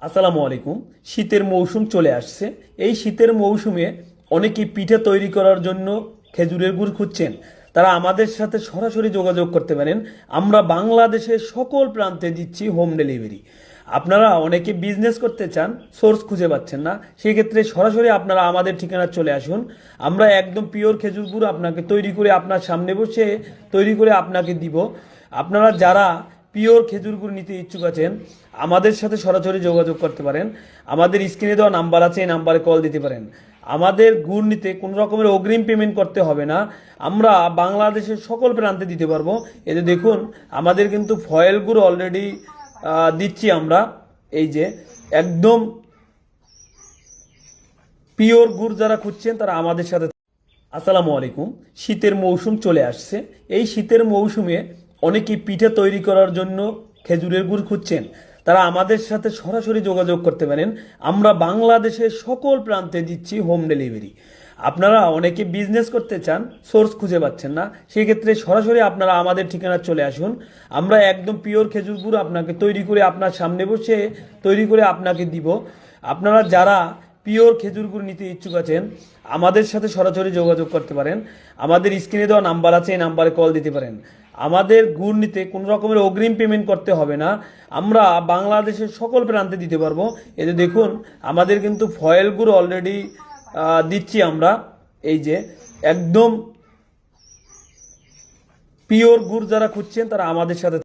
আসসালামু আলাইকুম। শীতের মৌসুম চলে আসছে। এই শীতের মৌসুমে অনেকেই পিঠা তৈরি করার জন্য খেজুরের গুড় খুঁজছেন। তারা আমাদের সাথে সরাসরি যোগাযোগ করতে পারেন। আমরা বাংলাদেশের সকল প্রান্তে দিচ্ছি হোম ডেলিভারি। আপনারা অনেকে বিজনেস করতে চান, সোর্স খুঁজে পাচ্ছেন না, সেক্ষেত্রে সরাসরি আপনারা আমাদের ঠিকানা চলে আসুন। আমরা একদম পিওর খেজুর গুড় আপনাকে তৈরি করে আপনার সামনে বসে তৈরি করে আপনাকে দিব। আপনারা যারা পিওর খেজুর গুড় নিতে ইচ্ছুক আছেন, আমাদের সাথে সরাসরি যোগাযোগ করতে পারেন। আমাদের স্ক্রিনে দেওয়া নাম্বার আছে, এই নাম্বারে কল দিতে পারেন। আমাদের গুড় নিতে কোনো রকমের অগ্রিম পেমেন্ট করতে হবে না। আমরা বাংলাদেশের সকল প্রান্তে দিতে পারবো। এই যে দেখুন, আমাদের কিন্তু ফয়েল গুড় অলরেডি দিচ্ছি আমরা। এই যে একদম পিওর গুড় যারা খুঁজছেন তারা আমাদের সাথে। আসসালামু আলাইকুম। শীতের মৌসুম চলে আসছে। এই শীতের মৌসুমে অনেকেই পিঠা তৈরি করার জন্য খেজুরের গুড় খুঁজছেন। তারা আমাদের সাথে সরাসরি যোগাযোগ করতে পারেন। আমরা বাংলাদেশের সকল প্রান্তে দিচ্ছি হোম ডেলিভারি। আপনারা অনেকে বিজনেস করতে চান, সোর্স খুঁজে পাচ্ছেন না, সেক্ষেত্রে সরাসরি আপনারা আমাদের ঠিকানা চলে আসুন। আমরা একদম পিওর খেজুর গুড় আপনাকে তৈরি করে আপনার সামনে বসে তৈরি করে আপনাকে দিব। আপনারা যারা পিওর খেজুর গুড় নিতে ইচ্ছুক আছেন, আমাদের সাথে সরাসরি যোগাযোগ করতে পারেন। আমাদের স্ক্রিনে দেওয়া নাম্বার আছে, এই নাম্বারে কল দিতে পারেন। আমাদের গুড় নিতে কোনো রকমের অগ্রিম পেমেন্ট করতে হবে না। আমরা বাংলাদেশের সকল প্রান্তে দিতে পারবো। এই যে দেখুন, আমাদের কিন্তু ফয়েল গুড় অলরেডি দিচ্ছি আমরা। এই যে একদম পিওর গুড় যারা খুঁজছেন তারা আমাদের সাথে